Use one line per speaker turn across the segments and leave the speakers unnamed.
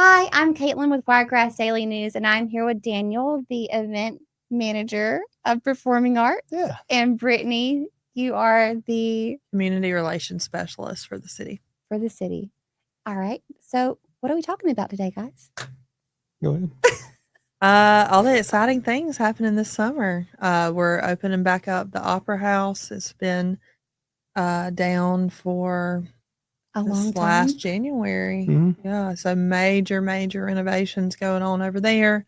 Hi, I'm Caitlin with Wiregrass Daily News, and I'm here with Daniel, the event manager of performing arts.
Yeah.
And Brittany, you are the
community relations specialist for the city.
For the city. All right. So, what are we talking about today, guys?
Go ahead.
All the exciting things happening this summer. We're opening back up the Opera House. It's been down for
A long time.
last January.
Mm-hmm.
Yeah, so major renovations going on over there.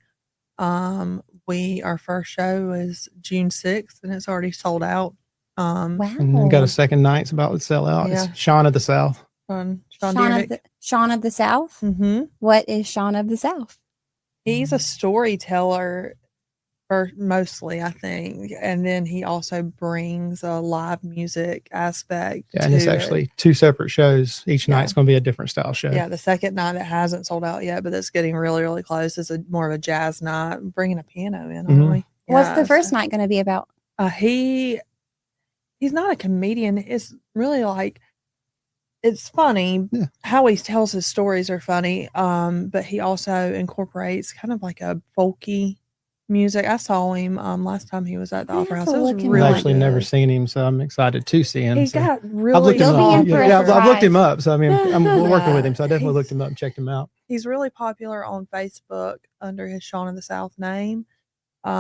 Our first show is June 6th, and it's already sold out.
Wow.
And then got a second night. It's about to sell out.
Yeah.
It's Shaun of the South.
Shaun
of the South?
Mm-hmm.
What is Shaun of the South?
He's a storyteller, mostly, I think, and then he also brings a live music aspect.
Yeah, and it's actually two separate shows. Each night's going to be a different style show.
Yeah, the second night it hasn't sold out yet, but it's getting really close. It's more of a jazz night. Bringing a piano in only. Yeah,
what's the first night going to be about?
He's not a comedian. It's really like. It's funny how he tells his stories are funny, but he also incorporates kind of like a folky music. I saw him last time he was at the Opera House. It was really
I've actually never seen him, so I'm excited to see him.
He's got really.
I've looked him up, so I mean, I'm working with him, so I definitely looked him up and checked him out.
He's really popular on Facebook under his Shaun of the South name. He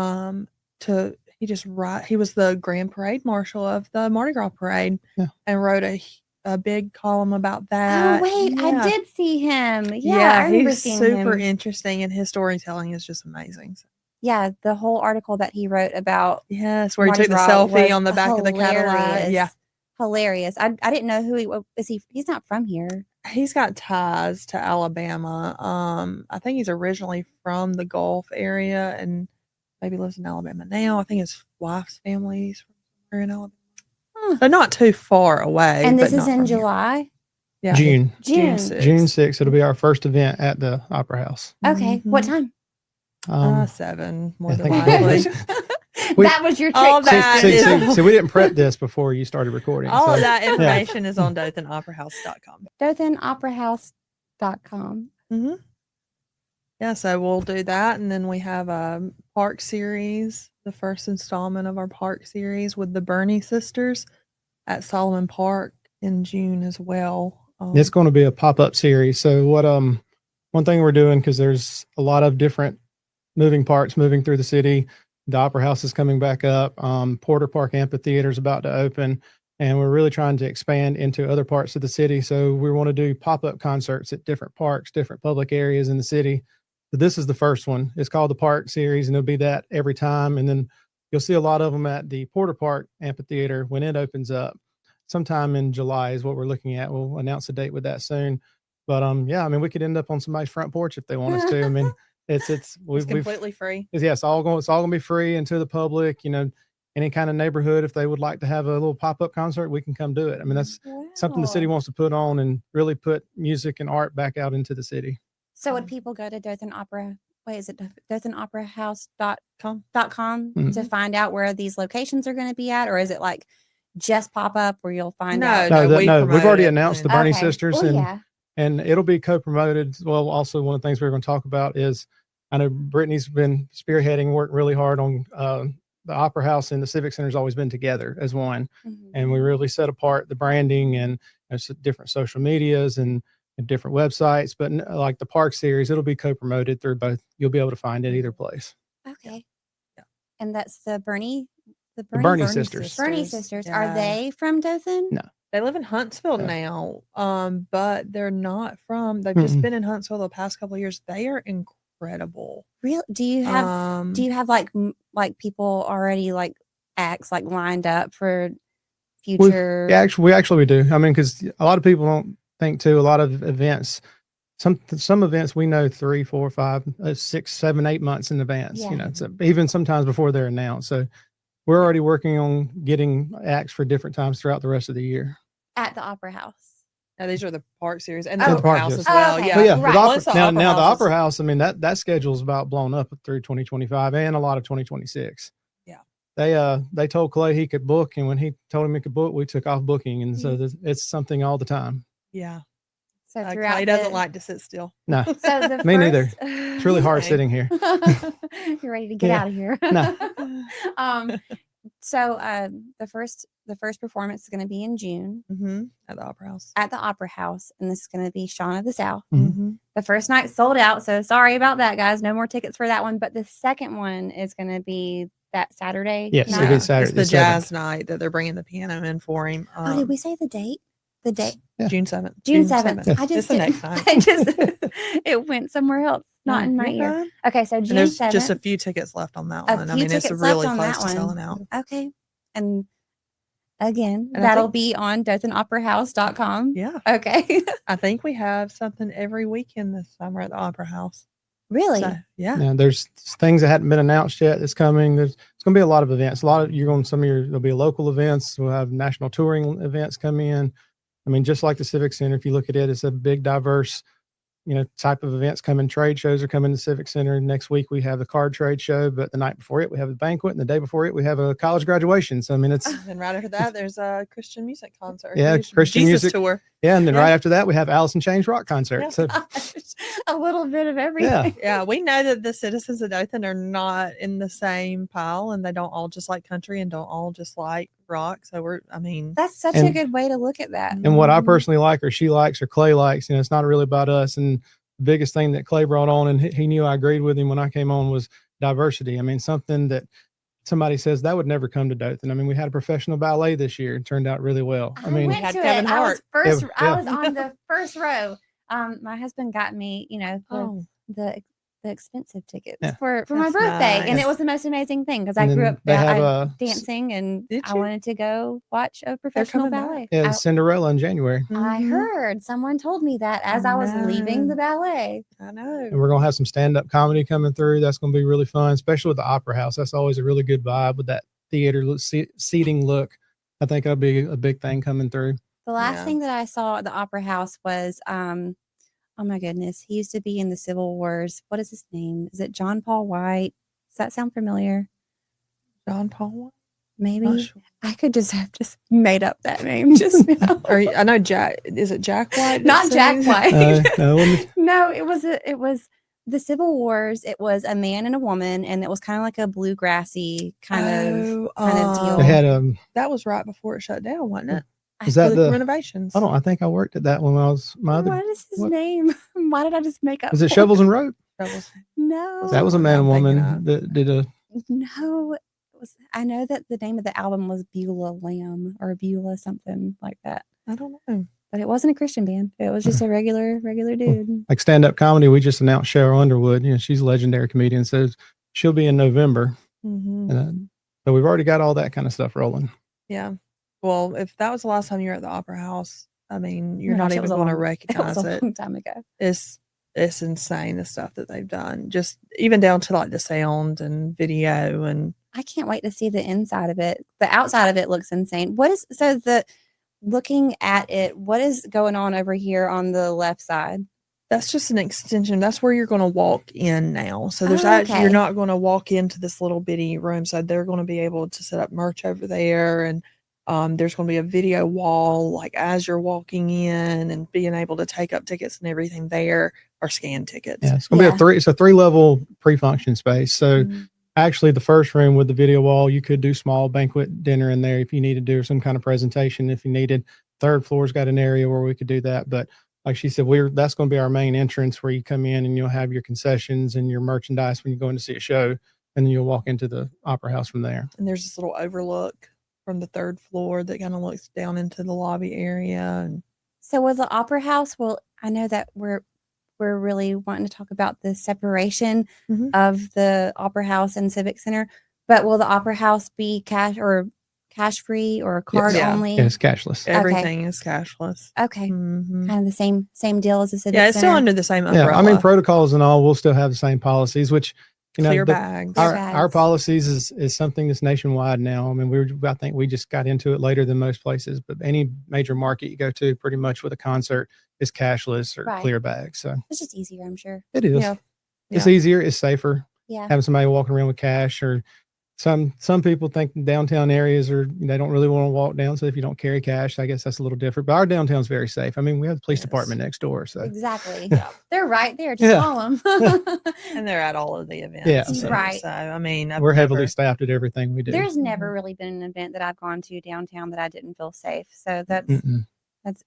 was the Grand Parade Marshal of the Mardi Gras Parade, and wrote a big column about that.
Oh, wait, I did see him. Yeah, I remember
he's
seeing
super
him.
Interesting, and his storytelling is just amazing.
Yeah, the whole article that he wrote about.
Yes, where he took the selfie on the back of the Cadillac. Yeah.
Hilarious. I didn't know who he was. He's not from here.
He's got ties to Alabama. I think he's originally from the Gulf area and maybe lives in Alabama now. I think his wife's family is from somewhere in Alabama. So not too far away.
And this is in July?
Yeah.
June
6th.
It'll be our first event at the Opera House.
Okay.
Mm-hmm.
What time?
7, more than likely.
That was your trick.
All that
so we didn't prep this before you started recording.
All of that information is on DothanOperaHouse.com.
DothanOperaHouse.com.
Mm-hmm. Yeah, so we'll do that, and then we have a park series, the first installment of our park series with the Bernie sisters at Solomon Park in June as well.
It's going to be a pop-up series. So what one thing we're doing, because there's a lot of different moving parts moving through the city. The Opera House is coming back up. Porter Park Amphitheater is about to open, and we're really trying to expand into other parts of the city. So we want to do pop-up concerts at different parks, different public areas in the city. So this is the first one. It's called the Park Series, and it'll be that every time. And then you'll see a lot of them at the Porter Park Amphitheater when it opens up. Sometime in July is what we're looking at. We'll announce a date with that soon. But yeah, I mean, we could end up on somebody's front porch if they want us to. I mean, it's
completely free.
It's all going to be free and to the public. You know, any kind of neighborhood, if they would like to have a little pop-up concert, we can come do it. I mean, that's something the city wants to put on and really put music and art back out into the city.
So would people go to Dothan Opera? Wait, is it DothanOperaHouse.com to find out where these locations are going to be at, or is it like just pop up where you'll find out?
No, we've already announced the Bernie sisters,
Well,
and it'll be co-promoted. Well, also one of the things we're going to talk about is, I know Brittany's been spearheading, worked really hard on the Opera House and the Civic Center's always been together as one, and we really set apart the branding and different social medias and different websites. But like the Park Series, it'll be co-promoted through both. You'll be able to find it either place.
Okay, and that's the Bernie
sisters.
Bernie sisters. Are they from Dothan?
No.
They live in Huntsville now, but they're not from. They've just been in Huntsville the past couple of years. They are incredible.
Real? Do you have like people already like acts like lined up for future?
We actually do. I mean, because a lot of people don't think too. A lot of events, some events we know 3, 4, 5, 6, 7, 8 months in advance.
Yeah.
You know, so even sometimes before they're announced. So we're already working on getting acts for different times throughout the rest of the year.
At the Opera House.
Now, these are the Park Series and
the
the Opera House as well.
Okay.
Yeah,
right. The Opera House. I mean, that schedule is about blown up through 2025 and a lot of 2026. Yeah, they told Clay he could book, and when he told him he could book, we took off booking, and so it's something all the time.
Yeah,
So throughout
Clay doesn't like to sit still.
No,
So the
me neither.
first,
It's really hard
Same.
sitting here.
You're ready to get
Yeah.
out of here.
No.
So the first performance is going to be in June
At the Opera House.
at the Opera House, and this is going to be Shaun of the South.
The
first night sold out, so sorry about that, guys. No more tickets for that one. But the second one is going to be that Saturday.
Yes,
night.
it is Saturday.
It's the
the 7th.
jazz night that they're bringing the piano in for him.
Oh, did we say the date? The date?
Yeah.
June 7th.
June 7th.
Yes.
I just
It's the next night.
it went somewhere else, not in my ear.
Fine.
Okay, so
And
June
there's
7th.
just a few tickets left on that
A
one. I
few
mean, it's
tickets
really
left on
close
that
to selling
one.
out.
Okay. And again,
And I
that'll
think-
be on DothanOperaHouse.com.
Yeah.
Okay.
I think we have something every weekend this summer at the Opera House.
Really?
So, yeah.
Yeah, there's things that hadn't been announced yet that's coming. It's going to be a lot of events. There'll be local events. We'll have national touring events come in. I mean, just like the Civic Center, if you look at it, it's a big, diverse, type of events coming. Trade shows are coming to Civic Center. Next week, we have the card trade show, but the night before it, we have the banquet. And the day before it, we have a college graduation. So, I mean, it's,
And right after that, there's a Christian music concert.
Yeah,
Jesus
Christian music.
tour.
yeah. And then
Yeah.
right after that, we have Alice in Chains rock concert.
Yeah.
So,
A little bit of everything.
Yeah, we know that the citizens of Dothan are not in the same pile, and they don't all just like country and don't all just like rock. So
That's such a
And-
good way to look at that.
and what I
Mhm.
personally like, or she likes, or Clay likes, it's not really about us. And the biggest thing that Clay brought on, and he knew I agreed with him when I came on, was diversity. I mean, something that somebody says that would never come to Dothan. I mean, we had a professional ballet this year. It turned out really well. I mean,
went
had
to
Kevin
it. I was
Hart.
first.
Yeah.
I was on the first row. My husband got me, the expensive tickets
Yeah.
for my
That's
birthday, and
nice.
it was the most amazing thing because I
And
grew
then
up
they have
dancing, and
Did
I
you?
wanted to go watch a professional
coming back.
ballet.
yeah, Cinderella in January.
I
Mhm.
heard someone told me that as I was leaving the ballet.
I know.
And we're going to have some stand-up comedy coming through. That's going to be really fun, especially with the Opera House. That's always a really good vibe with that theater seating look. I think that'll be a big thing coming through.
The last
Yeah.
thing that I saw at the Opera House was, oh my goodness, he used to be in the Civil Wars. What is his name? Is it John Paul White? Does that sound familiar?
John Paul.
Maybe
Not sure.
I could just have made up that name just now.
Or I know Jack. Is it Jack White? that
Not Jack
sings?
White.
No,
No, it was the Civil Wars. It was a man and a woman, and it was kind of like a bluegrassy kind of deal.
they had
That was right before it shut down, wasn't it?
is that
For
the
renovations?
I think I worked at that when I was my other.
What is his
what-
name? Why did I just make up?
Is it
for
Shovels and Rope?
That was
No,
That was a
one
man and
I'm thinking
woman
of.
that did a.
no. It was. I know that the name of the album was Beulah Lamb or Beulah something like that,
I don't know.
but it wasn't a Christian band. It was just a regular dude.
Like stand-up comedy, we just announced Cheryl Underwood. She's a legendary comedian, so she'll be in November.
Mhm.
So we've already got all that kind of stuff rolling.
Yeah. Well, if that was the last time you were at the Opera House, I mean, you're
Oh my
not
gosh, it
even
was a
going to
long- It
recognize
was a
it.
long time ago.
It's insane the stuff that they've done. Just even down to like the sound and video and
I can't wait to see the inside of it. The outside of it looks insane. Looking at it, what is going on over here on the left side?
that's just an extension. That's where you're going to walk in now. So there's
Oh,
actually
okay.
you're not going to walk into this little bitty room. So they're going to be able to set up merch over there, and there's going to be a video wall like as you're walking in, and being able to take up tickets and everything there or scan tickets.
Yeah, it's gonna
Yeah.
be it's a 3-level pre-function space. So
Mhm.
actually the first room with the video wall, you could do small banquet dinner in there if you needed to, or some kind of presentation if you needed. Third floor's got an area where we could do that. But like she said, that's going to be our main entrance where you come in and you'll have your concessions and your merchandise when you go in to see a show, and then you'll walk into the Opera House from there.
And there's this little overlook from the third floor that kind of looks down into the lobby area. And
So with the Opera House, I know that we're really wanting to talk about the separation
Mhm.
of the Opera House and Civic Center, but will the Opera House be cash free or card
Yeah.
only?
Yeah, it's cashless.
everything is cashless.
Okay.
Mhm.
Kind of the same deal as the Civic
Yeah, it's still
Center.
under the same
Yeah,
umbrella.
I mean protocols and all, we'll still have the same policies, which
clear
but
bags.
Clear
our
bags.
policies is something that's nationwide now. I mean, I think we just got into it later than most places, but any major market you go to, pretty much with a concert, is cashless or
Right.
clear bags. So
It's just easier, I'm sure.
it is.
Yeah.
It's easier. It's safer.
Yeah.
Having somebody walking around with cash or some people think downtown areas they don't really want to walk down. So if you don't carry cash, I guess that's a little different. But our downtown's very safe. I mean, we have the police department next door. So
exactly,
Yeah.
they're right there. Just call them.
And they're at all of the events.
Yeah,
too.
right.
So I mean,
we're heavily staffed at everything we do.
There's never really been an event that I've gone to downtown that I didn't feel safe. So that's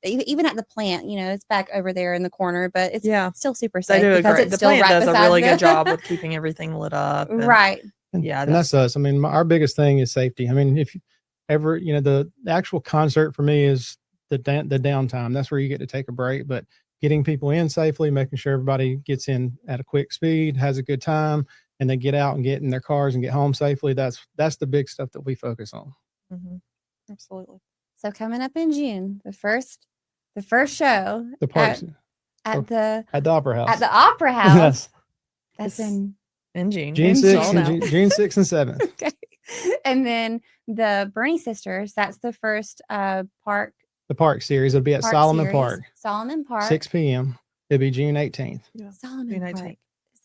even at the plant. It's back over there in the corner, but it's still super safe.
They do
because
the plant does a really good job with keeping everything lit up.
Right.
And that's us. I mean, our biggest thing is safety. I mean, if you ever, the actual concert for me is the downtime. That's where you get to take a break, but getting people in safely, making sure everybody gets in at a quick speed, has a good time, and they get out and get in their cars and get home safely. That's the big stuff that we focus on.
Mm-hmm. Absolutely.
So coming up in June, the first show,
the parks
at the
Opera House.
At the Opera House. That's in
June.
June 6th and June 6th and 7th.
Okay. And then the Bernie Sisters, that's the first park.
The park series will be at Solomon Park. 6 p.m. It'll be June 18th.
Yeah.
Solomon
June 18th.
Park.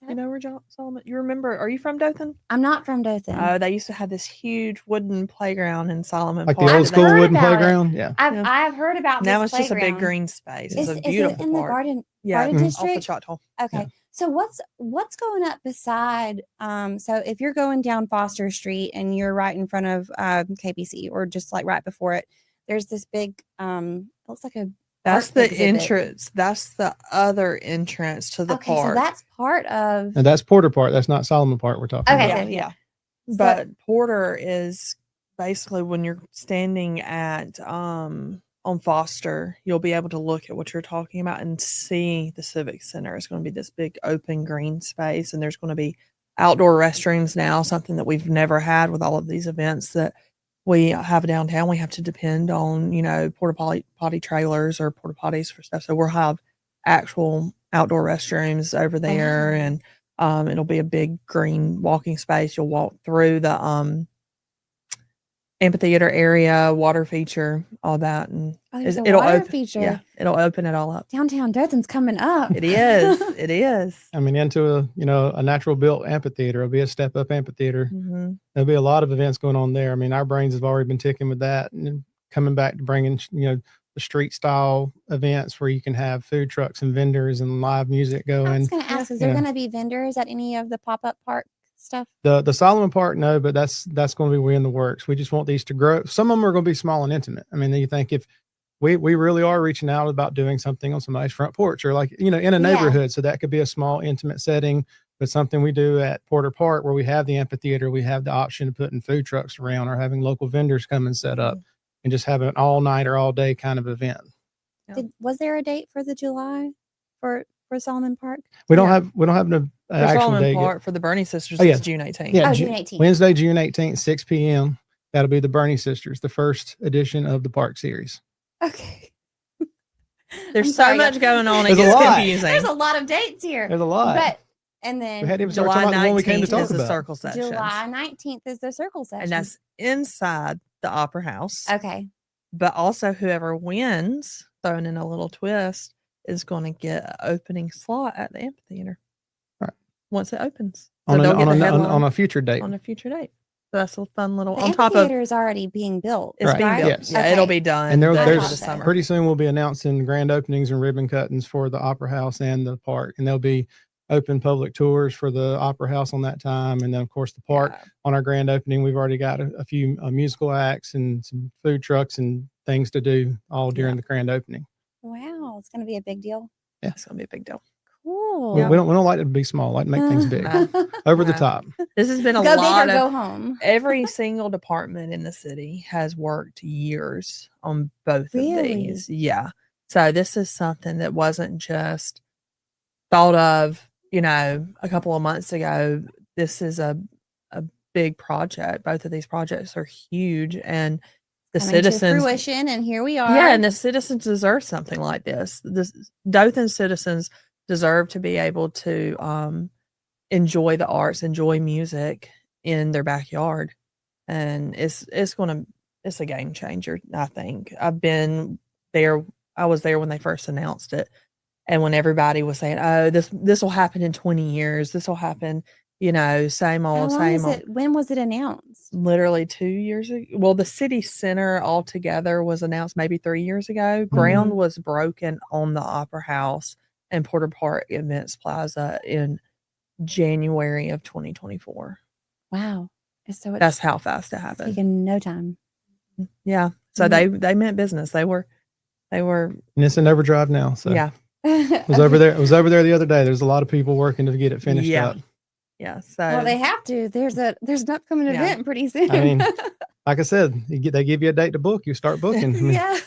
You know where Solomon? You remember? Are you from Dothan?
I'm not from Dothan.
Oh, they used to have this huge wooden playground in Solomon
Like
Park.
the old school wooden playground? Yeah.
I've heard about
now
this
it's just a big green space. It's a beautiful
is it in the garden
district?
district?
Off the Choctaw.
Okay. Yeah. So what's going up beside so if you're going down Foster Street and you're right in front of KBC or just like right before it, there's this big it looks like a
that's the entrance. That's the other entrance to the park.
So that's part of
and that's Porter Park. That's not Solomon Park we're talking about.
Okay,
yeah. But Porter is basically when you're standing at on Foster, you'll be able to look at what you're talking about and see the Civic Center. It's going to be this big open green space, and there's going to be outdoor restrooms now, something that we've never had with all of these events that we have downtown. We have to depend on, porta potty trailers or porta potties for stuff. So we'll have actual outdoor restrooms over there, and it'll be a big green walking space. You'll walk through the amphitheater area, water feature, all that, and
it'll water feature.
Yeah, it'll open it all up.
Downtown Dothan's coming up.
It is. It is.
I mean, into a natural built amphitheater. It'll be a step up amphitheater.
Mm-hmm.
There'll be a lot of events going on there. I mean, our brains have already been ticking with that, and coming back to bringing the street style events where you can have food trucks and vendors and live music going.
I was going to ask, is there going to be vendors at any of the pop up park stuff?
The Solomon Park, no, but that's going to be way in the works. We just want these to grow. Some of them are going to be small and intimate. I mean, you think if we really are reaching out about doing something on somebody's front porch or like, in a neighborhood. So that could be a small intimate setting, but something we do at Porter Park where we have the amphitheater, we have the option of putting food trucks around or having local vendors come and set up and just have an all night or all day kind of event.
Was there a date for the July for Solomon Park?
We don't have an actual
Solomon
date
Park
yet.
for the Bernie Sisters is June 18th.
Yeah,
June 18th.
Wednesday, June 18th, 6 p.m. That'll be the Bernie Sisters, the first edition of the park series.
Okay.
There's so much going on. It
There's
gets confusing.
There's a lot of dates here.
There's a lot.
But and then
we had even
July 19th is the
about.
circle section.
July 19th is the circle section.
And that's inside the Opera House.
Okay.
But also whoever wins, thrown in a little twist, is going to get an opening slot at the amphitheater.
Right.
Once it opens.
So
on
a future date.
On a future date. So that's a fun little
the
on top of
amphitheater is already being built.
It's being built.
Yes.
Yeah, it'll be done.
And there's
the summer.
pretty soon we'll be announcing grand openings and ribbon cuttings for the Opera House and the park. And there'll be open public tours for the Opera House on that time. And then of course the park on our grand opening, we've already got a few musical acts and some food trucks and things to do all during the grand opening.
Wow. It's going to be a big deal.
Yeah.
It's going to be a big deal.
Cool.
We don't like it to be small. Like to make things big. Over the top.
This has been a
go
lot
big or
of
go home.
Every single department in the city has worked years on both of these. Yeah. So this is something that wasn't just thought of, a couple of months ago. This is a big project. Both of these projects are huge, and the citizens
fruition, and here we are.
Yeah, and the citizens deserve something like this. The Dothan citizens deserve to be able to enjoy the arts, enjoy music in their backyard, and it's a game changer. I think I've been there. I was there when they first announced it, and when everybody was saying, "Oh, this will happen in 20 years. This will happen you know, same
How
old,
long
same
is
old.
it? When was it announced?
Literally 2 years ago. Well, the city center altogether was announced maybe 3 years ago. Ground was broken on the Opera House and Porter Park Events Plaza in January of 2024.
Wow. So
That's how fast it happened.
taken no time.
Yeah. So they meant business. They were
And it's in overdrive now. So
yeah.
It was over there. It was over there the other day. There's a lot of people working to get it finished
Yeah.
up.
Yeah. So
Well, they have to. There's an upcoming
Yeah.
event pretty soon.
I mean, like I said, they give you a date to book, you start booking. I mean,
yeah.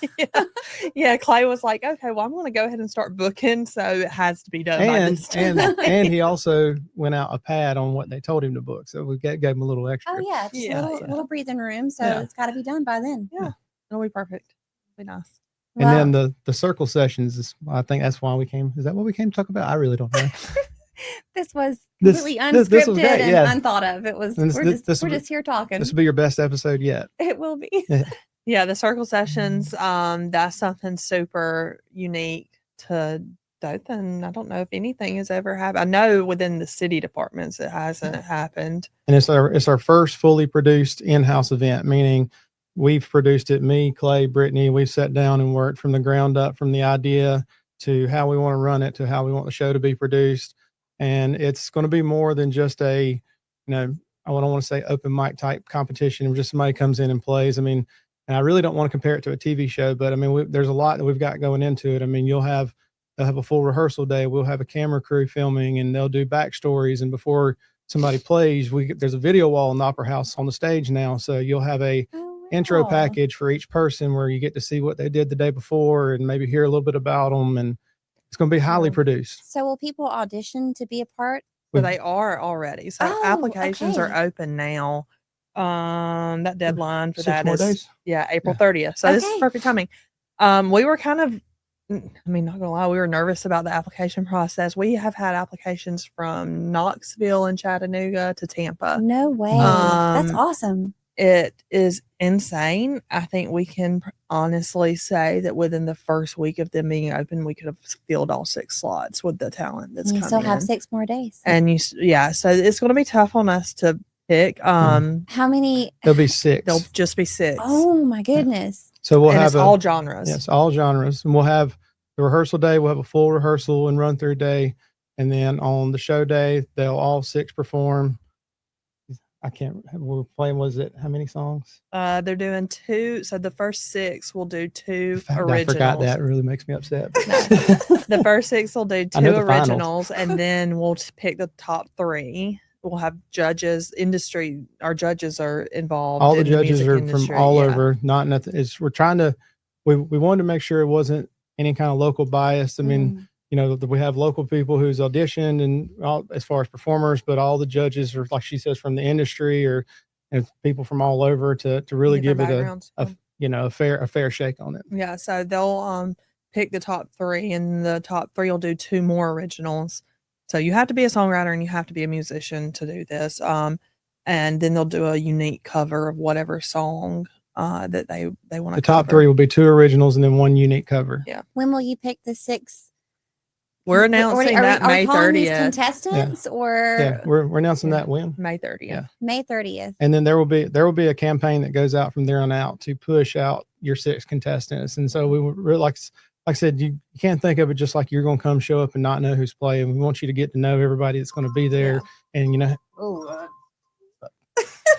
yeah. Clay was like, okay, well, I'm going to go ahead and start booking. So it has to be done by this time.
and he also went out a pad on what they told him to book. So we gave him a little extra.
Oh yeah, just
Yeah.
a little breathing room. So
Yeah.
it's got to be done by then.
Yeah. It'll be perfect. It'll be nice.
And then the circle sessions is, I think that's why we came. Is that what we came to talk about? I really don't know.
This was completely unscripted
this was great,
and
yeah.
unthought of. It was.
And
We're just here talking.
This will be your best episode yet.
It will be.
Yeah, the circle sessions, that's something super unique to Dothan. I don't know if anything has ever happened. I know within the city departments it hasn't happened.
And it's our first fully produced in-house event, meaning we've produced it, me, Clay, Brittany, we've sat down and worked from the ground up, from the idea to how we want to run it, to how we want the show to be produced. And it's going to be more than just a, I don't want to say open mic type competition where just somebody comes in and plays. I mean, and I really don't want to compare it to a TV show, but I mean, there's a lot that we've got going into it. I mean, they'll have a full rehearsal day. We'll have a camera crew filming, and they'll do backstories. And before somebody plays, there's a video wall in the Opera House on the stage now. So you'll have a intro package for each person where you get to see what they did the day before and maybe hear a little bit about them. And it's going to be highly produced.
So will people audition to be a part?
So they are already. So applications are open now. That deadline for
6
that
more
is
days?
April 30th. So this is perfect timing. We were kind of, not gonna lie, we were nervous about the application process. We have had applications from Knoxville and Chattanooga to Tampa.
No way. That's awesome.
It is insane. I think we can honestly say that within the first week of them being open, we could have filled all 6 slots with the talent that's coming.
You still have 6 more days.
And so it's going to be tough on us to pick.
How many?
There'll be 6.
There'll just be 6.
Oh my goodness.
So we'll have
all genres.
Yes, all genres. And we'll have the rehearsal day. We'll have a full rehearsal and run through day. And then on the show day, they'll all 6 perform. We're playing, was it, how many songs?
They're doing 2. So the first 6 will do 2 originals.
I forgot that. It really makes me upset.
The first 6 will do 2 originals, and then we'll pick the top 3. We'll have judges, our judges are involved.
All the judges are from all over, not nothing. We're trying to, we wanted to make sure it wasn't any kind of local bias. I mean, we have local people who's auditioned and all, as far as performers, but all the judges are, like she says, from the industry or people from all over to really give it a fair shake on it.
Yeah. So they'll pick the top 3, and the top 3 will do 2 more originals. So you have to be a songwriter and you have to be a musician to do this. And then they'll do a unique cover of whatever song that they want to.
The top 3 will be 2 originals and then 1 unique cover.
Yeah.
When will you pick the 6?
We're announcing that May 30th.
Contestants or
we're announcing that when
May 30th.
Yeah.
May 30th.
And then there will be a campaign that goes out from there on out to push out your 6 contestants. And so we really like I said, you can't think of it just like you're going to come show up and not know who's playing. We want you to get to know everybody that's going to be there. Yeah. And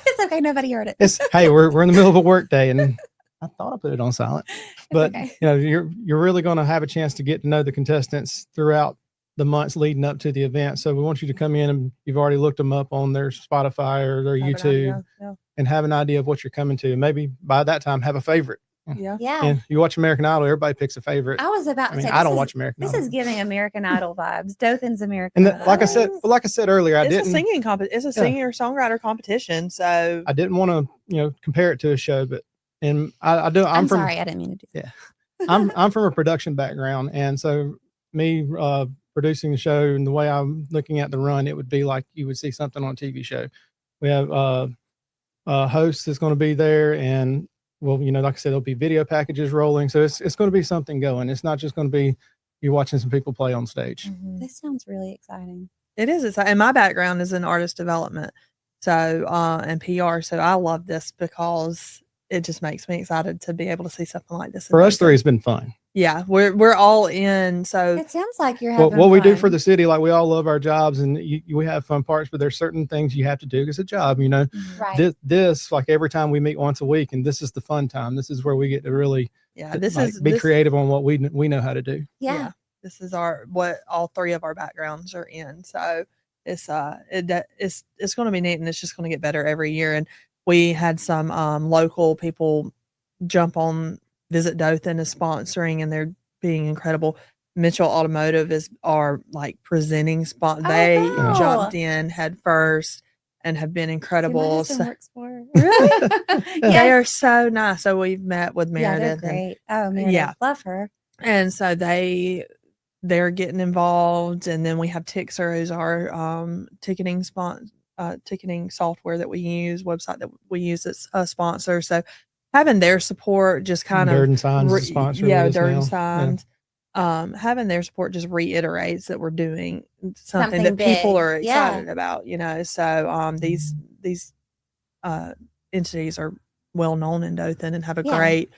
it's okay. Nobody heard it.
Hey, we're in the middle of a work day, and I thought I put it on silent, but
okay.
You're really going to have a chance to get to know the contestants throughout the months leading up to the event. So we want you to come in, and you've already looked them up on their Spotify or their YouTube and have an idea of what you're coming to. And maybe by that time have a favorite.
Yeah.
And you watch American Idol, everybody picks a favorite.
I was about to say,
I don't watch American Idol.
This is giving American Idol vibes. Dothan's American Idol.
Like I said earlier,
it's a singer-songwriter competition. So
I didn't want to, compare it to a show, but I'm
sorry, I didn't mean to do that.
I'm from a production background, and so me producing the show and the way I'm looking at the run, it would be like you would see something on a TV show. We have a host that's going to be there, and like I said, there'll be video packages rolling, so it's going to be something going. It's not just going to be you watching some people play on stage.
Mm-hmm.
This sounds really exciting.
It is. It's, and my background is in artist development, so and PR. So I love this because it just makes me excited to be able to see something like this.
For us three, it's been fun.
Yeah, we're all in. So
It sounds like you're having
what we do
fun.
for the city, like we all love our jobs and we have fun parts, but there's certain things you have to do as a job, you know.
Right.
This like every time we meet once a week, and this is the fun time. This is where we get to really be creative on what we know how to do.
Yeah.
This is what all three of our backgrounds are in. So it's going to be neat, and it's just going to get better every year. And we had some local people jump on Visit Dothan is sponsoring, and they're being incredible. Mitchell Automotive is our like presenting spot. They jumped in head first and have been incredible.
So, works for.
Really? They are so nice. So we've met with Meredith.
Yeah, they're great. Meredith, love her.
And so they're getting involved, and then we have Tixer, who's our ticketing software that we use, website that we use as a sponsor. So having their support just kind of
Durden Signs is a sponsor.
Durden Signs. Having their support just reiterates that we're doing something that
big.
People are excited about, you know. So these entities are well known in Dothan and have a great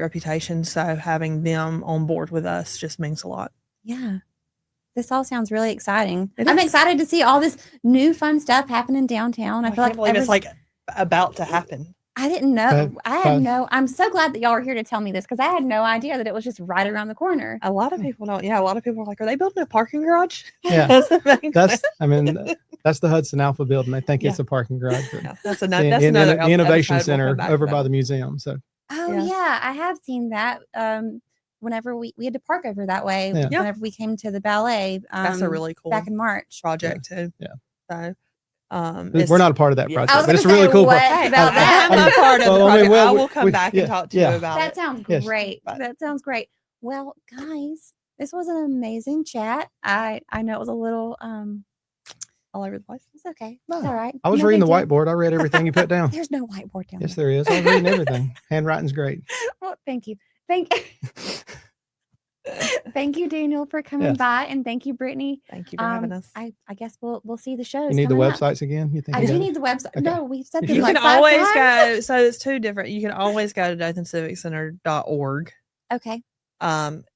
reputation. So having them on board with us just means a lot.
Yeah. This all sounds really exciting. I'm excited to see all this new fun stuff happening downtown. I feel like
it's like about to happen.
I didn't know. I'm so glad that y'all are here to tell me this because I had no idea that it was just right around the corner.
A lot of people don't. Yeah, a lot of people are like, "Are they building a parking garage?"
Yeah, that's the Hudson Alpha building. I think it's a parking garage.
That's another
the Innovation Center over by the museum. So.
Yeah, I have seen that. Whenever we had to park over that way, whenever we came to the ballet,
that's a really cool
back in March
project too.
Yeah.
So.
We're not a part of that project, but it's
say,
really cool.
About that.
I'm not part of the project. I will come back and talk to you about
that. Sounds great. That sounds great. Well, guys, this was an amazing chat. I know it was a little
all over the place.
It's okay. It's all right.
I was reading the whiteboard. I read everything you put down.
There's no whiteboard down
Yes, there is. I was reading everything. Handwriting's great.
Well, thank you. Thank you, Daniel, for coming by, and thank you, Brittany.
Thank you for having us.
I guess we'll see the shows.
You need the websites again? You think
I do need the website? Okay. No, we've said them
you
like
can
5
always
times.
go. So it's two different. You can always go to DothanCivicCenter.org.
Okay.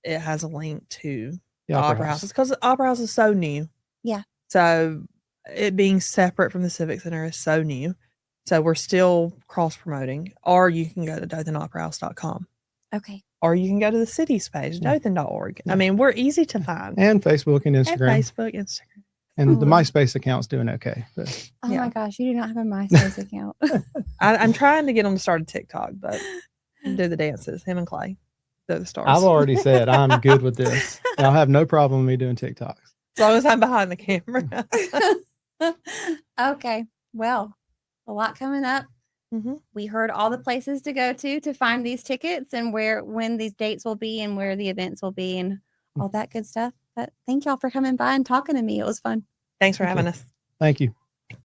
It has a link to
the
Opera House because the Opera House is so new.
Yeah.
So it being separate from the Civic Center is so new. So we're still cross promoting. Or you can go to DothanOperaHouse.com.
Okay.
Or you can go to the city's page, Dothan.org. I mean, we're easy to find.
And Facebook and Instagram. And the MySpace account's doing okay. But.
My gosh, you do not have a MySpace account.
I'm trying to get him to start a TikTok, but do the dances. Him and Clay, they're the stars.
I've already said I'm good with this. I'll have no problem with me doing TikToks.
As long as I'm behind the camera.
Okay. Well, a lot coming up.
Mm-hmm.
We heard all the places to go to find these tickets and when these dates will be and where the events will be and all that good stuff. But thank y'all for coming by and talking to me. It was fun.
Thanks for having us.
Thank you.